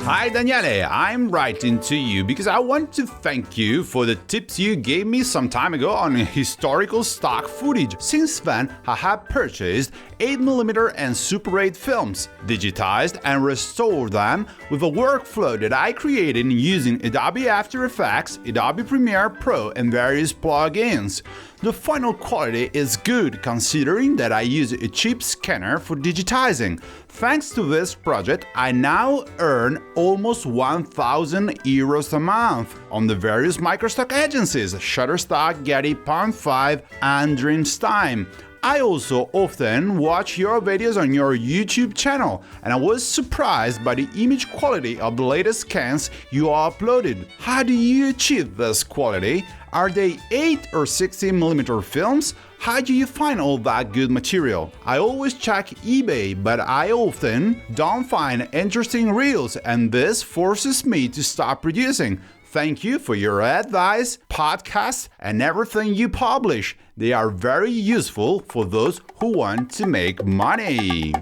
Hi Daniele, I'm writing to you because I want to thank you for the tips you gave me some time ago on historical stock footage. Since then, I have purchased 8mm and Super 8 films, digitized and restored them with a workflow that I created using Adobe After Effects, Adobe Premiere Pro and various plugins. The final quality is good considering that I use a cheap scanner for digitizing. Thanks to this project, I now earn almost 1,000 euros a month on the various Microstock agencies, Shutterstock, Getty, Pond5 and Dreamstime. I also often watch your videos on your YouTube channel, and I was surprised by the image quality of the latest scans you uploaded. How do you achieve this quality? Are they 8 or 16mm films? How do you find all that good material? I always check eBay, but I often don't find interesting reels, and this forces me to stop producing. Thank you for your advice, podcasts, and everything you publish. They are very useful for those who want to make money.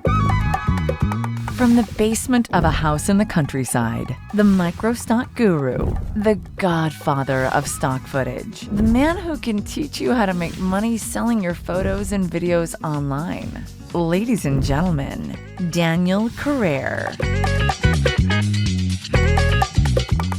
From the basement of a house in the countryside, the Microstock Guru, the godfather of stock footage, the man who can teach you how to make money selling your photos and videos online. Ladies and gentlemen, Daniele Carrer.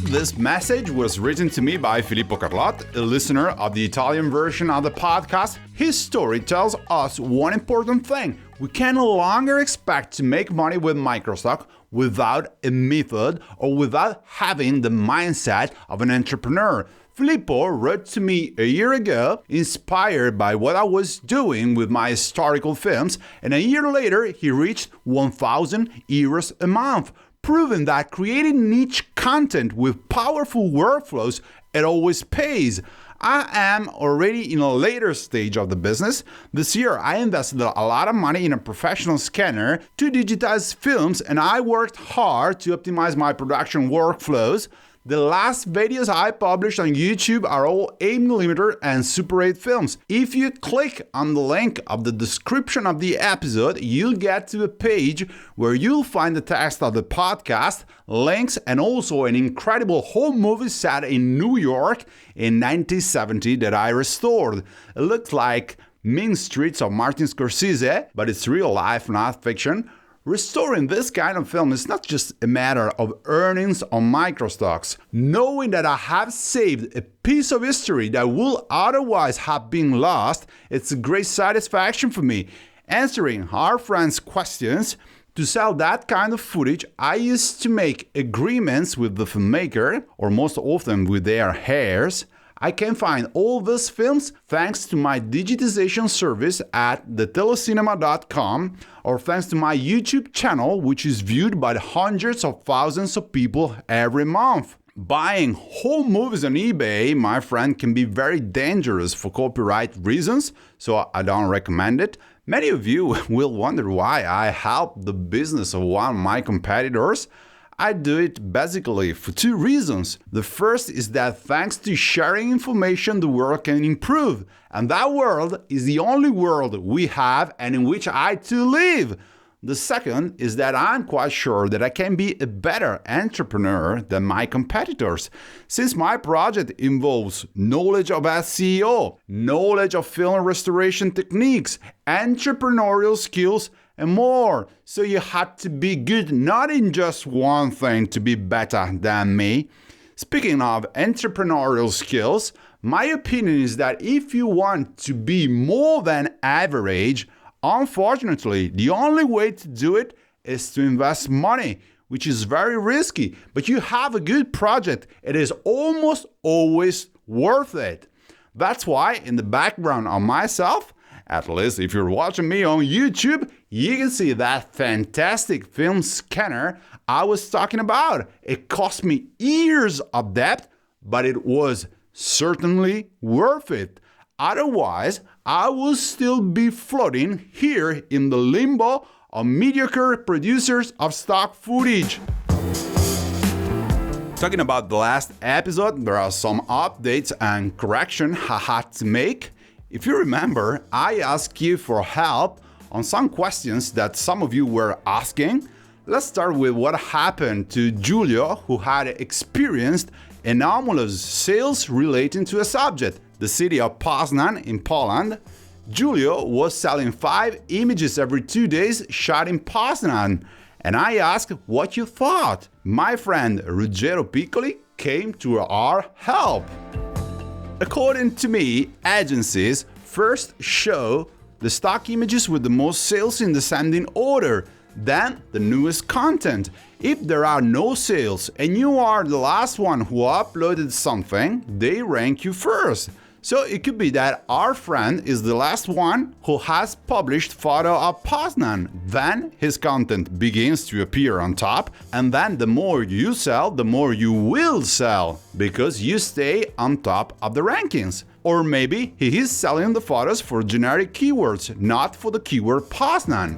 This message was written to me by Filippo Carlotti, a listener of the Italian version of the podcast. His story tells us one important thing. We can no longer expect to make money with Microstock without a method or without having the mindset of an entrepreneur. Filippo wrote to me a year ago, inspired by what I was doing with my historical films, and a year later he reached 1,000 euros a month, proving that creating niche content with powerful workflows, it always pays. I am already in a later stage of the business. This year, I invested a lot of money in a professional scanner to digitize films, and I worked hard to optimize my production workflows. The last videos I published on YouTube are all 8mm and Super 8 films. If you click on the link of the description of the episode, you'll get to a page where you'll find the text of the podcast, links, and also an incredible home movie set in New York in 1970 that I restored. It looks like Mean Streets of Martin Scorsese, but it's real life, not fiction. Restoring this kind of film is not just a matter of earnings on Microstocks. Knowing that I have saved a piece of history that would otherwise have been lost, it's a great satisfaction for me. Answering our friends' questions, to sell that kind of footage, I used to make agreements with the filmmaker, or most often with their heirs. I can find all these films thanks to my digitization service at thetelecinema.com or thanks to my YouTube channel, which is viewed by hundreds of thousands of people every month. Buying home movies on eBay, my friend, can be very dangerous for copyright reasons, so I don't recommend it. Many of you will wonder why I help the business of one of my competitors. I do it basically for two reasons. The first is that thanks to sharing information, the world can improve. And that world is the only world we have and in which I too live. The second is that I'm quite sure that I can be a better entrepreneur than my competitors. Since my project involves knowledge of SEO, knowledge of film restoration techniques, entrepreneurial skills, and more. So you had to be good not in just one thing to be better than me. Speaking of entrepreneurial skills, my opinion is that if you want to be more than average, unfortunately, the only way to do it is to invest money, which is very risky. But you have a good project, it is almost always worth it. That's why in the background of myself, at least if you're watching me on YouTube, you can see that fantastic film scanner I was talking about. It cost me years of debt, but it was certainly worth it. Otherwise, I will still be floating here in the limbo of mediocre producers of stock footage. Talking about the last episode, there are some updates and corrections I had to make. If you remember, I asked you for help on some questions that some of you were asking. Let's start with what happened to Giulio, who had experienced anomalous sales relating to a subject, the city of Poznan in Poland. Giulio was selling 5 images every 2 days shot in Poznan, and I asked what you thought. My friend Ruggero Piccoli came to our help. According to me, agencies first show the stock images with the most sales in descending order, then the newest content. If there are no sales and you are the last one who uploaded something, they rank you first. So it could be that our friend is the last one who has published photo of Poznan. Then his content begins to appear on top, and then the more you sell, the more you will sell, because you stay on top of the rankings. Or maybe he is selling the photos for generic keywords, not for the keyword Poznan.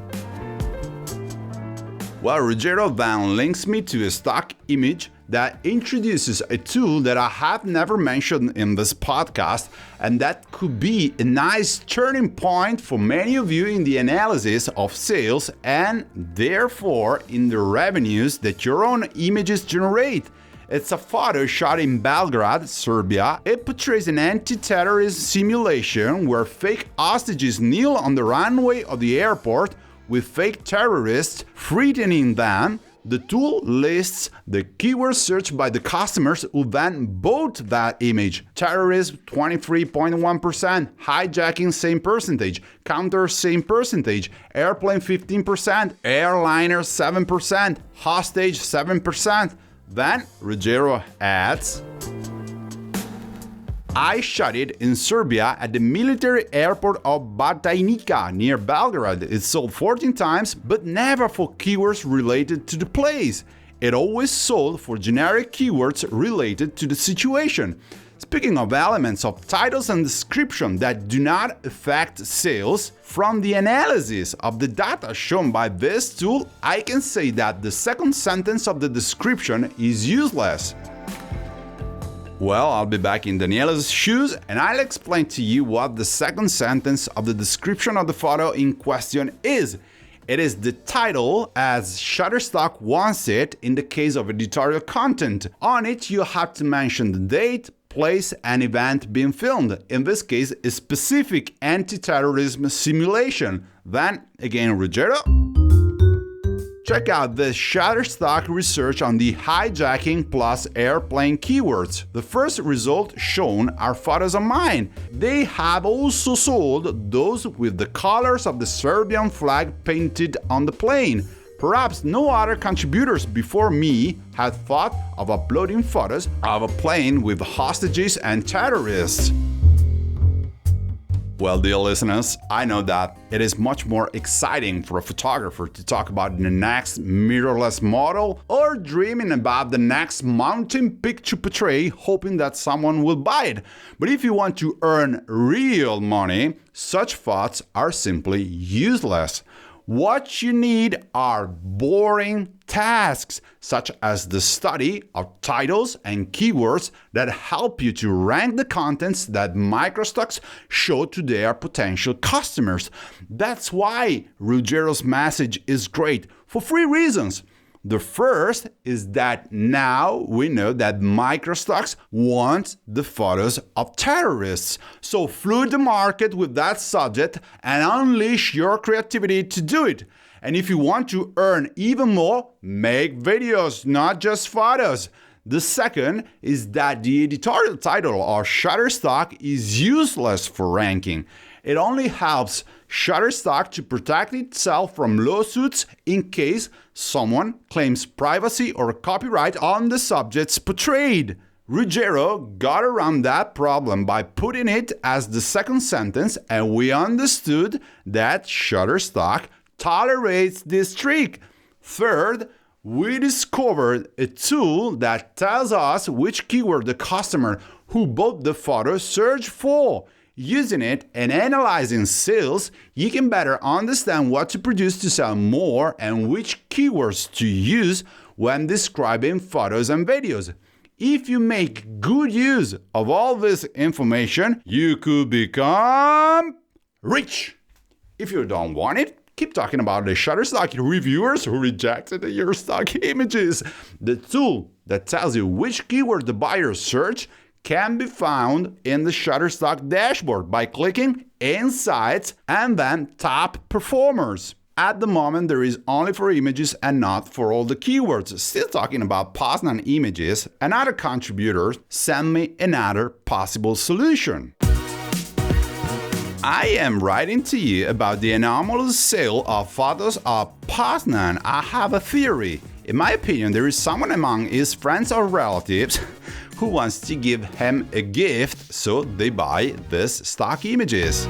Well, Ruggero then links me to a stock image that introduces a tool that I have never mentioned in this podcast, and that could be a nice turning point for many of you in the analysis of sales and therefore in the revenues that your own images generate. It's a photo shot in Belgrade, Serbia. It portrays an anti-terrorist simulation where fake hostages kneel on the runway of the airport with fake terrorists threatening them. The tool lists the keywords searched by the customers who then bought that image. Terrorism 23.1%, hijacking same percentage, counter same percentage, airplane 15%, airliner 7%, hostage 7%. Then Ruggero adds, I shot it in Serbia at the military airport of Batajnica near Belgrade. It sold 14 times, but never for keywords related to the place. It always sold for generic keywords related to the situation. Speaking of elements of titles and description that do not affect sales, from the analysis of the data shown by this tool, I can say that the second sentence of the description is useless. Well, I'll be back in Daniele's shoes and I'll explain to you what the second sentence of the description of the photo in question is. It is the title as Shutterstock wants it in the case of editorial content. On it, you have to mention the date, place, and event being filmed. In this case, a specific anti-terrorism simulation. Then, again, Ruggero. Check out the Shutterstock research on the hijacking plus airplane keywords. The first result shown are photos of mine. They have also sold those with the colors of the Serbian flag painted on the plane. Perhaps no other contributors before me had thought of uploading photos of a plane with hostages and terrorists. Well, dear listeners, I know that it is much more exciting for a photographer to talk about the next mirrorless model or dreaming about the next mountain peak to portray, hoping that someone will buy it. But if you want to earn real money, such thoughts are simply useless. What you need are boring tasks, such as the study of titles and keywords that help you to rank the contents that Microstocks show to their potential customers. That's why Ruggero's message is great, for 3 reasons. The first is that now we know that Microstocks want the photos of terrorists. So flood the market with that subject and unleash your creativity to do it. And if you want to earn even more, make videos, not just photos. The second is that the editorial title of Shutterstock is useless for ranking. It only helps Shutterstock to protect itself from lawsuits in case someone claims privacy or copyright on the subjects portrayed. Ruggero got around that problem by putting it as the second sentence, and we understood that Shutterstock tolerates this trick. Third, we discovered a tool that tells us which keyword the customer who bought the photo searched for. Using it and analyzing sales, you can better understand what to produce to sell more and which keywords to use when describing photos and videos. If you make good use of all this information, you could become rich. If you don't want it, keep talking about the Shutterstock reviewers who rejected your stock images. The tool that tells you which keyword the buyer searched can be found in the Shutterstock dashboard by clicking Insights and then Top Performers. At the moment, there is only for images and not for all the keywords. Still talking about Poznan images, another contributor sent me another possible solution. I am writing to you about the anomalous sale of photos of Poznan. I have a theory. In my opinion, there is someone among his friends or relatives who wants to give him a gift, so they buy these stock images.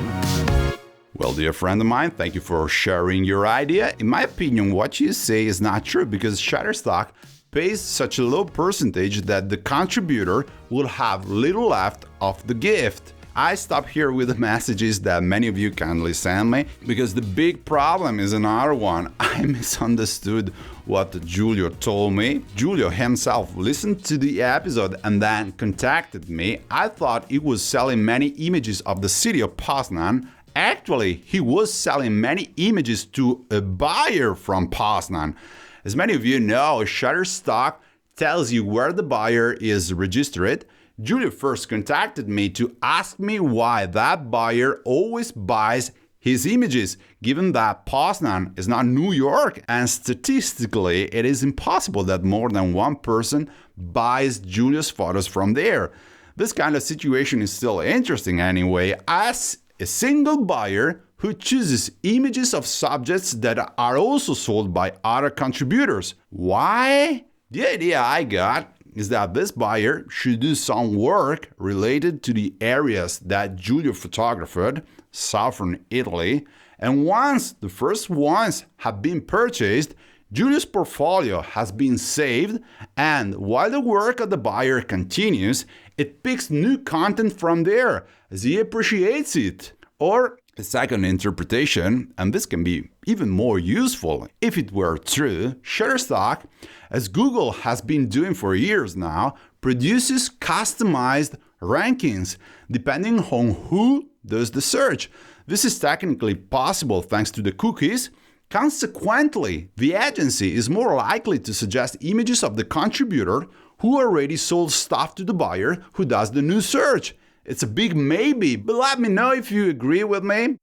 Well, dear friend of mine, thank you for sharing your idea. In my opinion, what you say is not true because Shutterstock pays such a low percentage that the contributor will have little left of the gift. I stop here with the messages that many of you kindly send me because the big problem is another one. I misunderstood what Giulio told me. Giulio himself listened to the episode and then contacted me. I thought he was selling many images of the city of Poznan. Actually, he was selling many images to a buyer from Poznan. As many of you know, Shutterstock tells you where the buyer is registered. Giulio first contacted me to ask me why that buyer always buys his images, given that Poznan is not New York, and statistically, it is impossible that more than one person buys Giulio's photos from there. This kind of situation is still interesting anyway, as a single buyer who chooses images of subjects that are also sold by other contributors. Why? The idea I got is that this buyer should do some work related to the areas that Giulio photographed, southern Italy, and once the first ones have been purchased, Giulio's portfolio has been saved, and while the work of the buyer continues, it picks new content from there as he appreciates it. Or a second interpretation, and this can be even more useful if it were true, Shutterstock, as Google has been doing for years now, produces customized rankings depending on who does the search. This is technically possible thanks to the cookies. Consequently, the agency is more likely to suggest images of the contributor who already sold stuff to the buyer who does the new search. It's a big maybe, but let me know if you agree with me.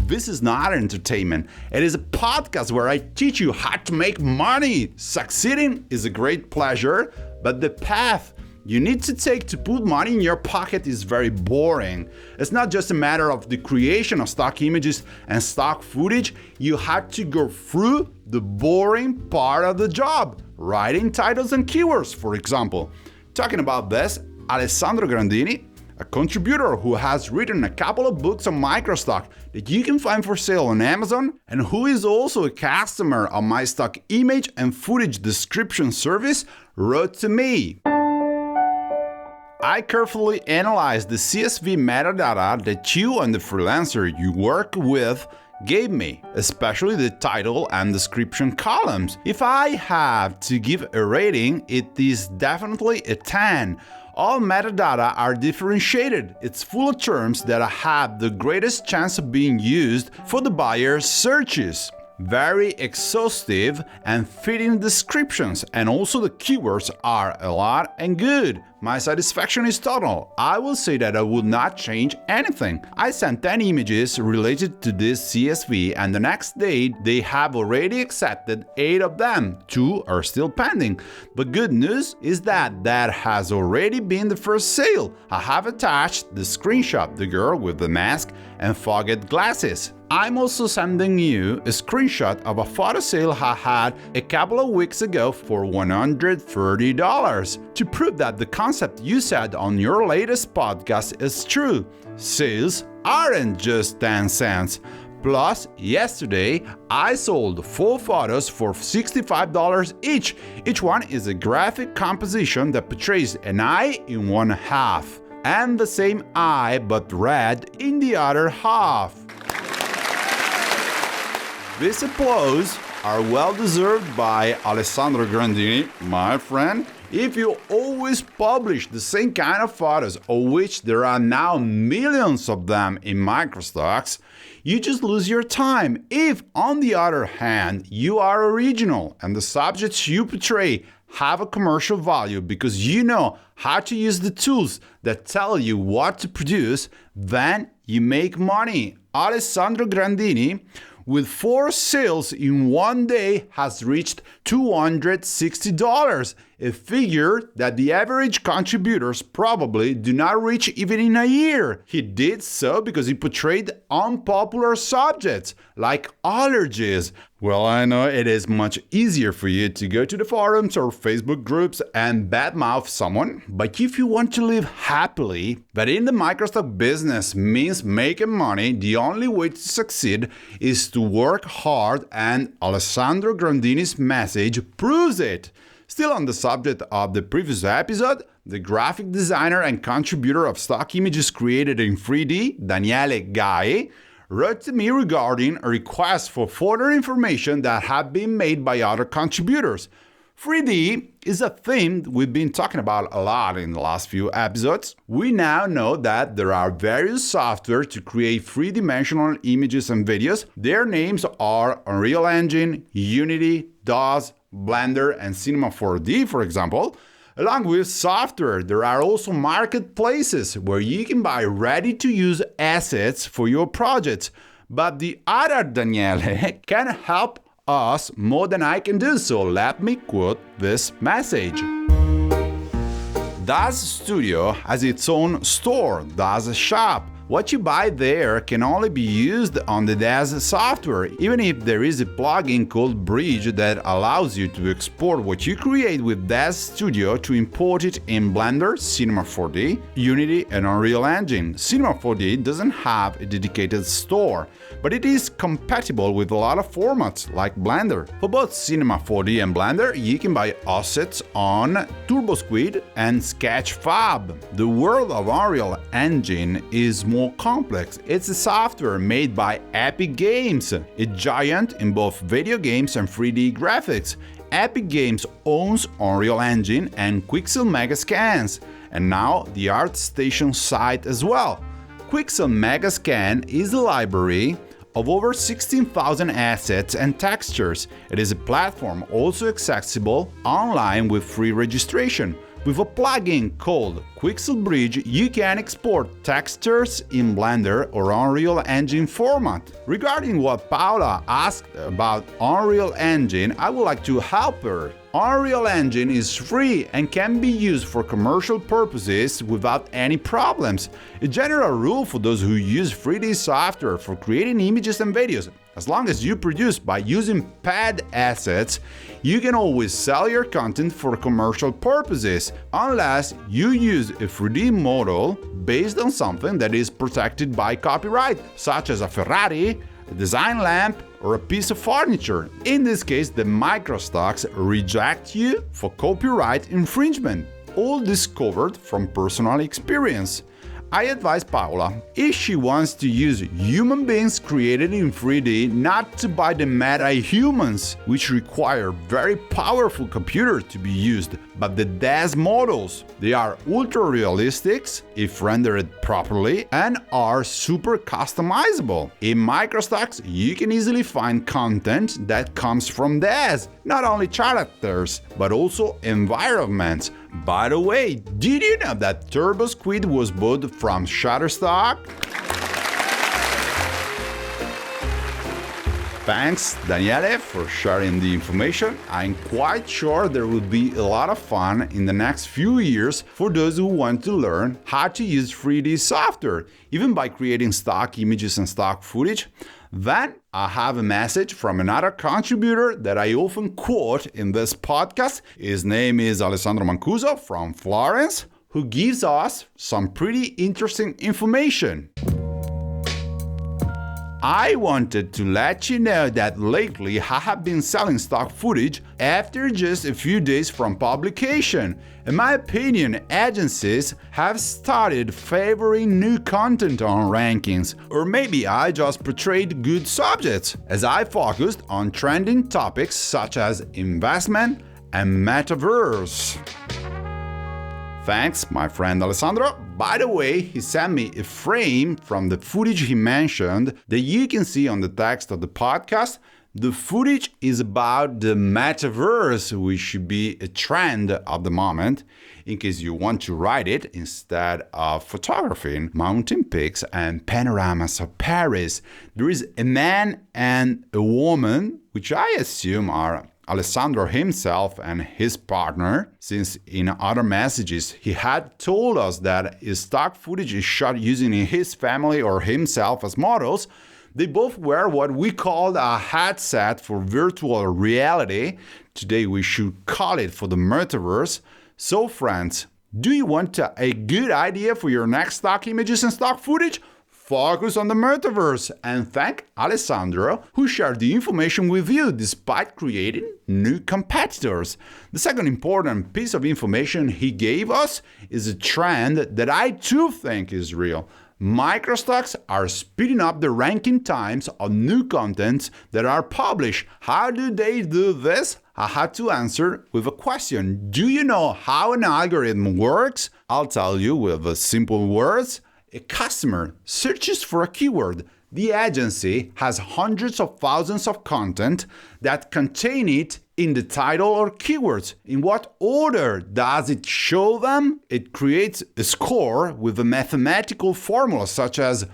This is not entertainment. It is a podcast where I teach you how to make money. Succeeding is a great pleasure, but the path you need to take to put money in your pocket is very boring. It's not just a matter of the creation of stock images and stock footage. You have to go through the boring part of the job, writing titles and keywords, for example. Talking about this, Alessandro Grandini, a contributor who has written a couple of books on Microstock that you can find for sale on Amazon and who is also a customer of my stock image and footage description service, wrote to me. I carefully analyzed the CSV metadata that you and the freelancer you work with gave me, especially the title and description columns. If I have to give a rating, it is definitely a 10. All metadata are differentiated. It's full of terms that have the greatest chance of being used for the buyer's searches. Very exhaustive and fitting descriptions, and also the keywords are a lot and good. My satisfaction is total. I will say that I would not change anything. I sent 10 images related to this CSV, and the next day they have already accepted 8 of them. 2 are still pending. But good news is that has already been the first sale. I have attached the screenshot, the girl with the mask and fogged glasses. I'm also sending you a screenshot of a photo sale I had a couple of weeks ago for $130 to prove that the concept you said on your latest podcast is true. Sales aren't just 10 cents. Plus, yesterday, I sold 4 photos for $65 each. Each one is a graphic composition that portrays an eye in one half and the same eye but red in the other half. These applause are well deserved by Alessandro Grandini, my friend. If you always publish the same kind of photos, of which there are now millions of them in Microstocks, you just lose your time. If, on the other hand, you are original and the subjects you portray have a commercial value because you know how to use the tools that tell you what to produce, then you make money. Alessandro Grandini, with 4 sales in one day, has reached $260, a figure that the average contributors probably do not reach even in a year. He did so because he portrayed unpopular subjects like allergies. Well, I know it is much easier for you to go to the forums or Facebook groups and badmouth someone, but if you want to live happily, that in the microstock business means making money, the only way to succeed is to work hard, and Alessandro Grandini's message proves it. Still on the subject of the previous episode, the graphic designer and contributor of stock images created in 3D, Daniele Carrer, wrote to me regarding a request for further information that had been made by other contributors. 3D is a theme we've been talking about a lot in the last few episodes. We now know that there are various software to create three-dimensional images and videos. Their names are Unreal Engine, Unity, DOS, Blender, and Cinema 4D, for example. Along with software, there are also marketplaces where you can buy ready-to-use assets for your projects. But the other Daniele can help us more than I can do, so let me quote this message. DAZ Studio has its own store, DAZ Shop. What you buy there can only be used on the DAZ software, even if there is a plugin called Bridge that allows you to export what you create with DAZ Studio to import it in Blender, Cinema 4D, Unity, and Unreal Engine. Cinema 4D doesn't have a dedicated store, but it is compatible with a lot of formats like Blender. For both Cinema 4D and Blender, you can buy assets on TurboSquid and Sketchfab. The world of Unreal Engine is more complex. It's a software made by Epic Games, a giant in both video games and 3D graphics. Epic Games owns Unreal Engine and Quixel Megascans, and now the ArtStation site as well. Quixel Megascan is a library of over 16,000 assets and textures. It is a platform also accessible online with free registration. With a plugin called Quixel Bridge, you can export textures in Blender or Unreal Engine format. Regarding what Paula asked about Unreal Engine, I would like to help her. Unreal Engine is free and can be used for commercial purposes without any problems. A general rule for those who use 3D software for creating images and videos: as long as you produce by using paid assets, you can always sell your content for commercial purposes, unless you use a 3D model based on something that is protected by copyright, such as a Ferrari, a design lamp, or a piece of furniture. In this case, the Microstocks reject you for copyright infringement. All discovered from personal experience. I advise Paula, if she wants to use human beings created in 3D, not to buy the meta-humans, which require very powerful computers to be used, but the DAZ models. They are ultra-realistic if rendered properly and are super customizable. In Microstocks, you can easily find content that comes from DAZ, not only characters, but also environments. By the way, did you know that TurboSquid was bought from Shutterstock? Thanks, Daniele, for sharing the information. I'm quite sure there will be a lot of fun in the next few years for those who want to learn how to use 3D software, even by creating stock images and stock footage. Then I have a message from another contributor that I often quote in this podcast. His name is Alessandro Mancuso from Florence, who gives us some pretty interesting information. I wanted to let you know that lately I have been selling stock footage after just a few days from publication. In my opinion, agencies have started favoring new content on rankings, or maybe I just portrayed good subjects, as I focused on trending topics such as investment and metaverse. Thanks, my friend Alessandro. By the way, he sent me a frame from the footage he mentioned that you can see on the text of the podcast. The footage is about the metaverse, which should be a trend of the moment. In case you want to ride it instead of photographing mountain peaks and panoramas of Paris, there is a man and a woman, which I assume are Alessandro himself and his partner, since in other messages he had told us that his stock footage is shot using his family or himself as models. They both wear what we called a headset for virtual reality. Today we should call it for the metaverse. So friends, do you want a good idea for your next stock images and stock footage? Focus on the metaverse and thank Alessandro, who shared the information with you despite creating new competitors. The second important piece of information he gave us is a trend that I too think is real. Microstocks are speeding up the ranking times of new contents that are published. How do they do this? I had to answer with a question. Do you know how an algorithm works? I'll tell you with simple words. A customer searches for a keyword. The agency has hundreds of thousands of content that contain it in the title or keywords. In what order does it show them? It creates a score with a mathematical formula such as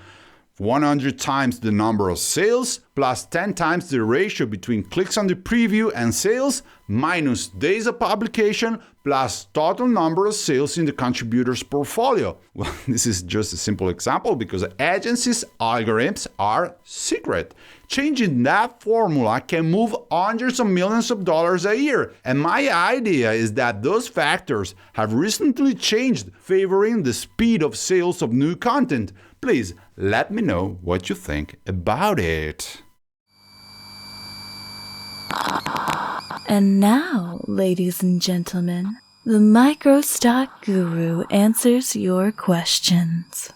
100 times the number of sales plus 10 times the ratio between clicks on the preview and sales minus days of publication plus total number of sales in the contributor's portfolio. Well, this is just a simple example because agencies' algorithms are secret. Changing that formula can move hundreds of millions of dollars a year. And my idea is that those factors have recently changed, favoring the speed of sales of new content. Please let me know what you think about it. And now, ladies and gentlemen, the Microstock Guru answers your questions.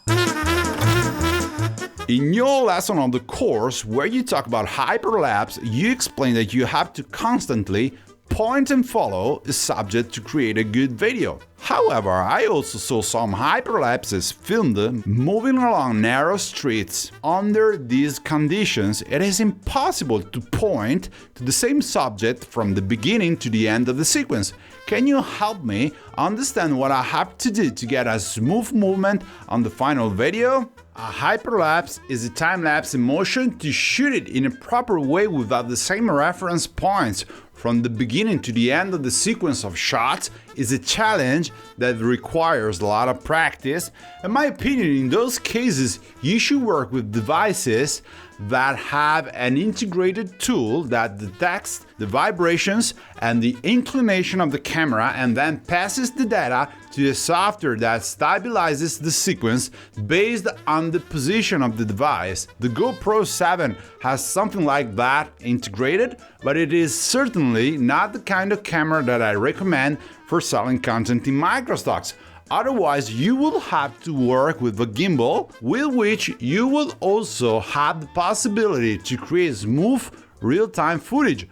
In your lesson on the course, where you talk about hyperlapse, you explain that you have to constantly point and follow a subject to create a good video. However, I also saw some hyperlapses filmed moving along narrow streets. Under these conditions, it is impossible to point to the same subject from the beginning to the end of the sequence. Can you help me understand what I have to do to get a smooth movement on the final video? A hyperlapse is a time-lapse in motion to shoot it in a proper way without the same reference points from the beginning to the end of the sequence of shots is a challenge that requires a lot of practice. In my opinion, in those cases, you should work with devices that have an integrated tool that detects the vibrations and the inclination of the camera and then passes the data to a software that stabilizes the sequence based on the position of the device. The GoPro 7 has something like that integrated, but it is certainly not the kind of camera that I recommend for selling content in Microstocks. Otherwise, you will have to work with a gimbal, with which you will also have the possibility to create smooth, real-time footage.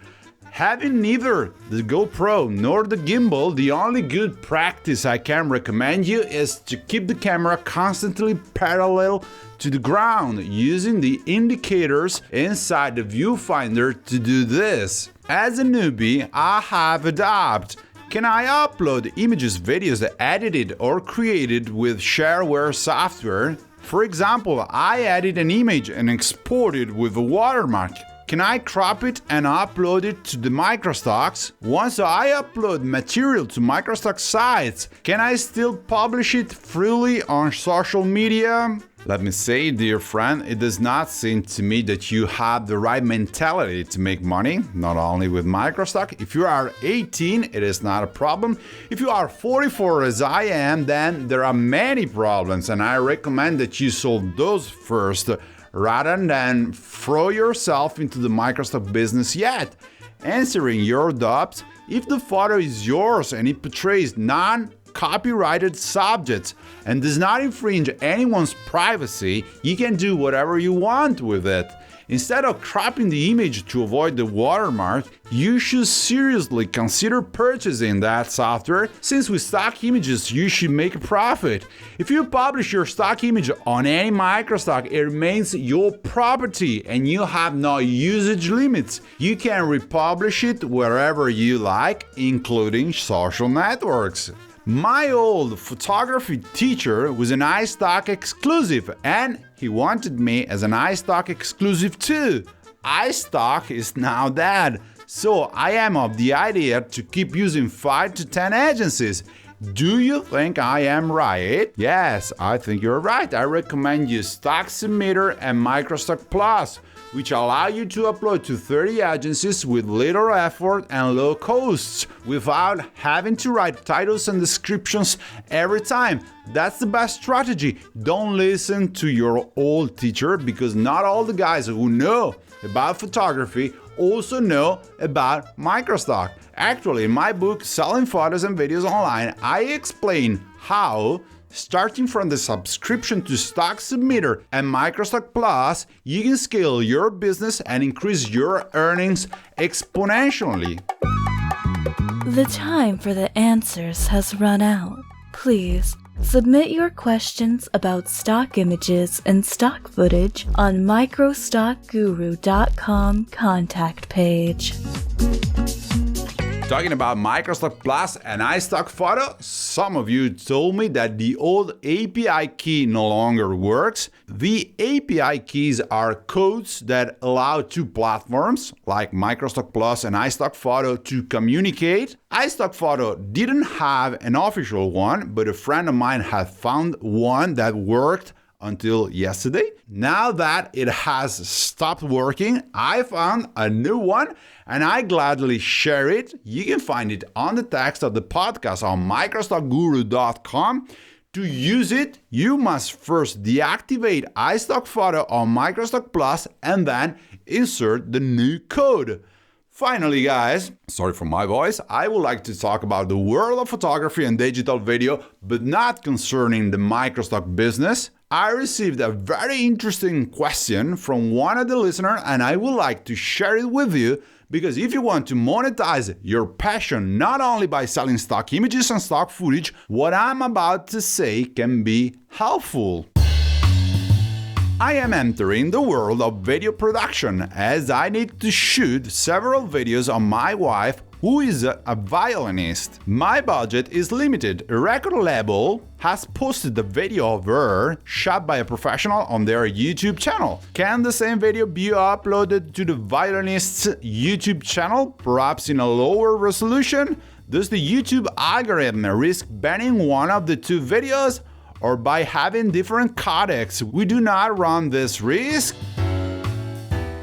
Having neither the GoPro nor the gimbal, the only good practice I can recommend you is to keep the camera constantly parallel to the ground, using the indicators inside the viewfinder to do this. As a newbie, I have a doubt. Can I upload images, videos edited or created with shareware software? For example, I edit an image and export it with a watermark. Can I crop it and upload it to the Microstocks? Once I upload material to Microstock sites, can I still publish it freely on social media? Let me say, dear friend, it does not seem to me that you have the right mentality to make money, not only with Microstock. If you are 18, it is not a problem. If you are 44 as I am, then there are many problems, and I recommend that you solve those first, rather than throw yourself into the Microstock business yet. Answering your doubts, if the photo is yours and it portrays non-copyrighted subjects and does not infringe anyone's privacy, you can do whatever you want with it. Instead of cropping the image to avoid the watermark, you should seriously consider purchasing that software, since with stock images you should make a profit. If you publish your stock image on any Microstock, it remains your property and you have no usage limits. You can republish it wherever you like, including social networks. My old photography teacher was an iStock exclusive, and he wanted me as an iStock exclusive too. iStock is now dead, so I am of the idea to keep using 5 to 10 agencies. Do you think I am right? Yes, I think you're right. I recommend you Stock Submitter and Microstock Plus, which allow you to upload to 30 agencies with little effort and low costs without having to write titles and descriptions every time. That's the best strategy. Don't listen to your old teacher, because not all the guys who know about photography also know about Microstock. Actually, in my book, Selling Photos and Videos Online, I explain how, starting from the subscription to Stock Submitter and Microstock Plus, you can scale your business and increase your earnings exponentially. The time for the answers has run out. Please submit your questions about stock images and stock footage on Microstockguru.com contact page. Talking about Microstock Plus and iStockphoto, some of you told me that the old API key no longer works. The API keys are codes that allow two platforms, like Microstock Plus and iStockphoto, to communicate. iStockphoto didn't have an official one, but a friend of mine had found one that worked until yesterday. Now that it has stopped working, I found a new one and I gladly share it. You can find it on the text of the podcast on Microstockguru.com. To use it, you must first deactivate iStockphoto on Microstock Plus and then insert the new code. Finally, guys, sorry for my voice, I would like to talk about the world of photography and digital video, but not concerning the Microstock business. I received a very interesting question from one of the listeners, and I would like to share it with you, because if you want to monetize your passion not only by selling stock images and stock footage, what I'm about to say can be helpful. I am entering the world of video production, as I need to shoot several videos on my wife, who is a violinist. My budget is limited. A record label has posted the video of her shot by a professional on their YouTube channel. Can the same video be uploaded to the violinist's YouTube channel, perhaps in a lower resolution? Does the YouTube algorithm risk banning one of the two videos? Or by having different codecs, we do not run this risk?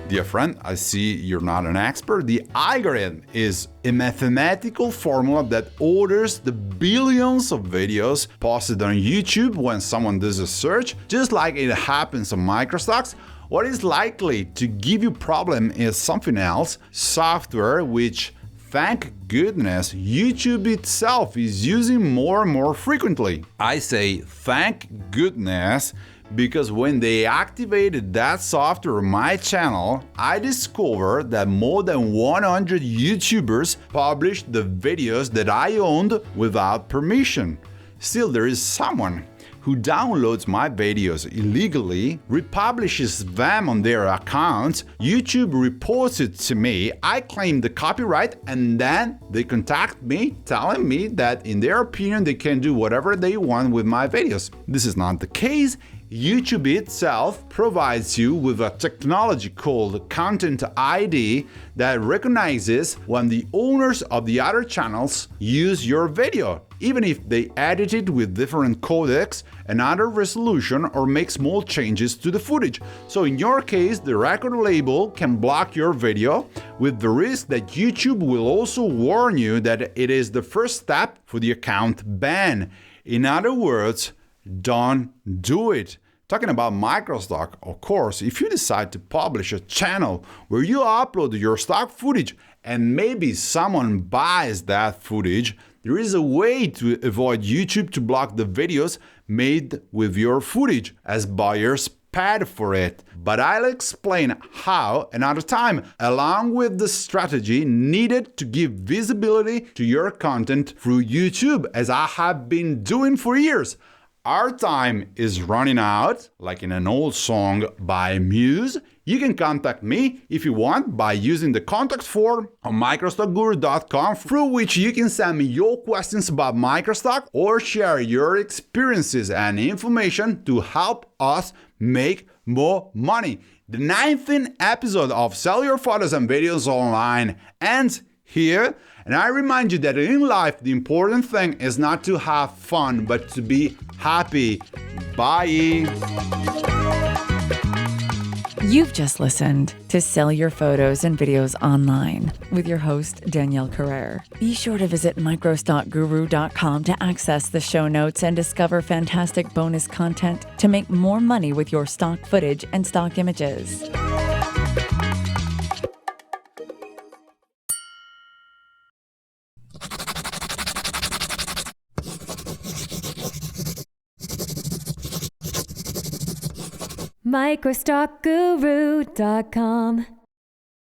Dear friend, I see you're not an expert. The algorithm is a mathematical formula that orders the billions of videos posted on YouTube when someone does a search, just like it happens on Microstocks. What is likely to give you problem is something else, software, which, thank goodness, YouTube itself is using more and more frequently. I say thank goodness because when they activated that software on my channel, I discovered that more than 100 YouTubers published the videos that I owned without permission. Still, there is someone who downloads my videos illegally, republishes them on their accounts, YouTube reports it to me, I claim the copyright, and then they contact me telling me that in their opinion they can do whatever they want with my videos. This is not the case. YouTube itself provides you with a technology called Content ID that recognizes when the owners of the other channels use your video, even if they edit it with different codecs, another resolution, or make small changes to the footage. So in your case, the record label can block your video with the risk that YouTube will also warn you that it is the first step for the account ban. In other words, don't do it. Talking about Microstock, of course, if you decide to publish a channel where you upload your stock footage and maybe someone buys that footage, there is a way to avoid YouTube to block the videos made with your footage, as buyers paid for it, but I'll explain how another time, along with the strategy needed to give visibility to your content through YouTube, as I have been doing for years. Our time is running out, like in an old song by Muse. You can contact me if you want by using the contact form on Microstockguru.com, through which you can send me your questions about Microstock or share your experiences and information to help us make more money. The 19th episode of Sell Your Photos and Videos Online ends here, and I remind you that in life the important thing is not to have fun but to be happy. Bye. You've just listened to Sell Your Photos and Videos Online with your host, Daniele Carrer. Be sure to visit Microstockguru.com to access the show notes and discover fantastic bonus content to make more money with your stock footage and stock images. Microstockguru.com